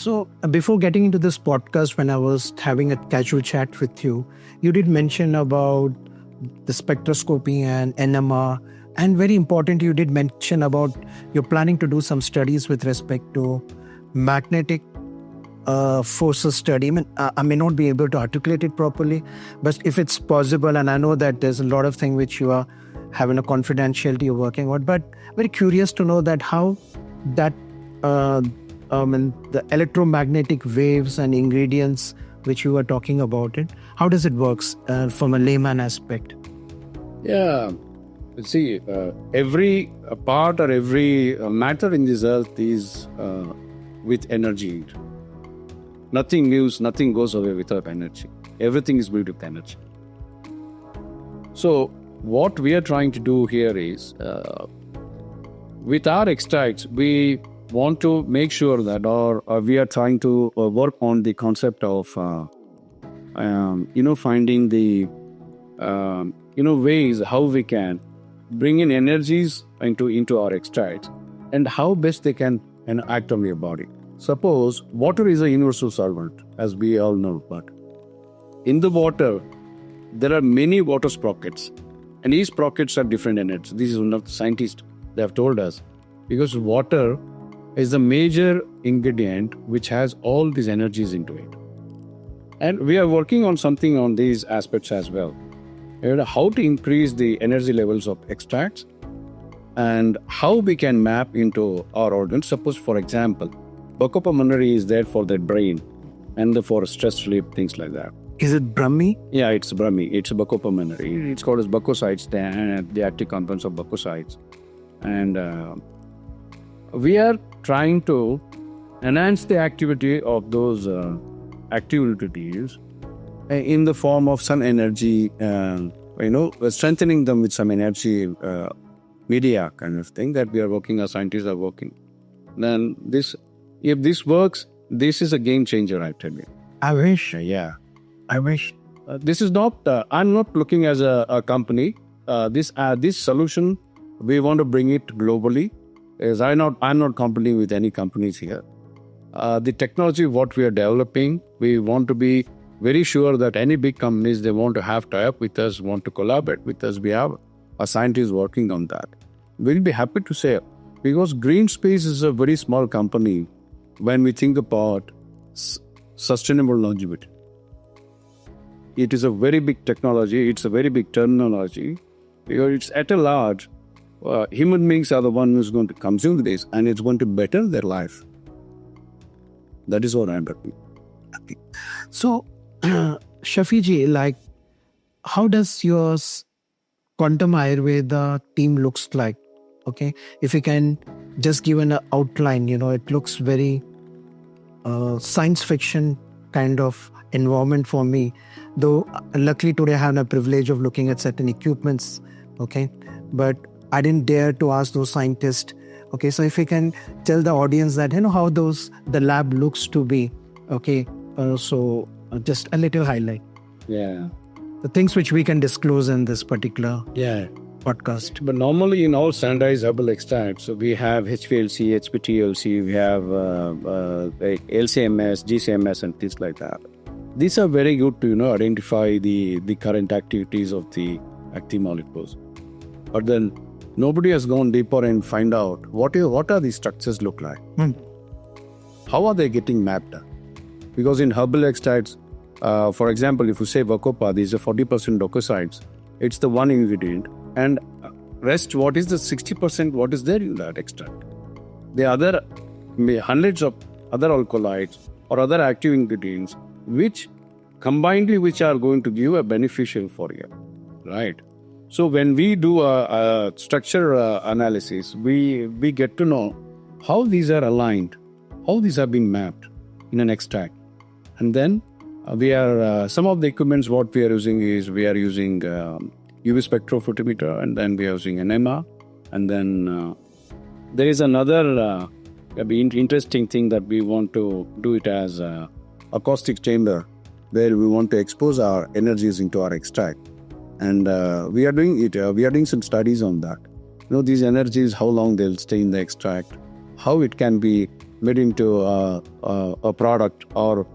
So before getting into this podcast, when I was having a casual chat with you, you did mention about the spectroscopy and NMR, and very important, you did mention about you're planning to do some studies with respect to magnetic forces study. I may not be able to articulate it properly, but if it's possible, and I know that there's a lot of things which you are having a confidentiality you're working on, but very curious to know that how that the electromagnetic waves and ingredients which you were talking about it, how does it works from a layman aspect? Yeah, see, every part or every matter in this earth is with energy. Nothing moves, nothing goes away without energy. Everything is built with energy. So what we are trying to do here is, with our extracts, we want to make sure that, or we are trying to work on the concept of, finding the, ways how we can bring in energies into our extracts and how best they can act on your body. Suppose water is a universal solvent, as we all know, but in the water, there are many water sprockets, and these sprockets are different energies. This is one of the scientists, they have told us, because water is the major ingredient which has all these energies into it. And we are working on something on these aspects as well. How to increase the energy levels of extracts and how we can map into our organs. Suppose, for example, Bacopa Munari is there for the brain and for stress relief, things like that. Is it Brahmi? Yeah, it's Brahmi. It's Bacopa Munari. It's called as bacosides, the active compounds of bacosides. And we are trying to enhance the activity of those activities in the form of some energy, strengthening them with some energy media kind of thing that we are working, our scientists are working. Then if this works, this is a game changer, I tell you. I wish. Yeah. I wish. This is not, I'm not looking as a company. This solution, we want to bring it globally. As I'm not competing with any companies here. The technology, what we are developing, we want to be very sure that any big companies, they want to have tie-up with us, want to collaborate with us. We have a scientist working on that. We'll be happy to say, because Greenspace is a very small company when we think about sustainable longevity. It is a very big technology, it's a very big terminology, because it's at a large. Human beings are the one who's going to consume this, and it's going to better their life. That is what I'm talking. So, Shafi ji, how does your Quantum Ayurveda team looks like? Okay, if you can just give an outline, it looks very science fiction kind of environment for me. Though luckily today I have the privilege of looking at certain equipments. Okay, but I didn't dare to ask those scientists. Okay, so if you can tell the audience that, how the lab looks to be. Okay, so just a little highlight. Yeah. The things which we can disclose in this particular podcast. But normally in all standardized herbal extracts, so we have HPLC, HPTLC, we have LCMS, GCMS and things like that. These are very good to, identify the current activities of the active molecules. But then nobody has gone deeper and find out what are these structures look like. How are they getting mapped? Because in herbal extracts, for example, if you say Bacopa, these are 40% docosides. It's the one ingredient. And rest, what is the 60%, what is there in that extract? The other hundreds of other alkaloids or other active ingredients, which combinedly, which are going to give a beneficial for you, right? So when we do a structure analysis, we get to know how these are aligned, how these are being mapped in an extract. And then we are, some of the equipments what we are using is, we are using UV spectrophotometer, and then we are using NMR. And then there is another interesting thing that we want to do it as acoustic chamber, where we want to expose our energies into our extract. And we are doing it. We are doing some studies on that. These energies, how long they'll stay in the extract, how it can be made into a product or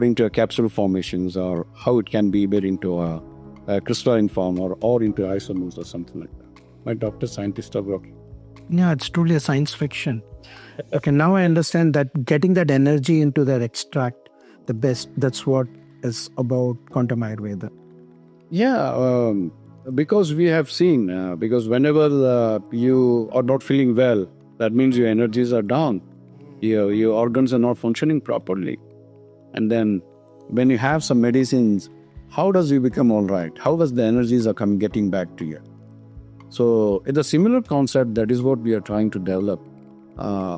into a capsule formations, or how it can be made into a crystalline form or into isomers or something like that. My doctor scientists are working. Yeah, it's truly a science fiction. Okay, now I understand that getting that energy into that extract, the best, that's what is about Quantum Ayurveda. Yeah, because we have seen, because whenever you are not feeling well, that means your energies are down. Your organs are not functioning properly. And then when you have some medicines, how does you become all right? How does the energies are getting back to you? So it's a similar concept. That is what we are trying to develop.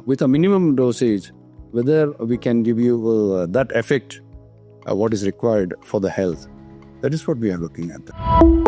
With a minimum dosage, whether we can give you that effect, what is required for the health. That is what we are looking at.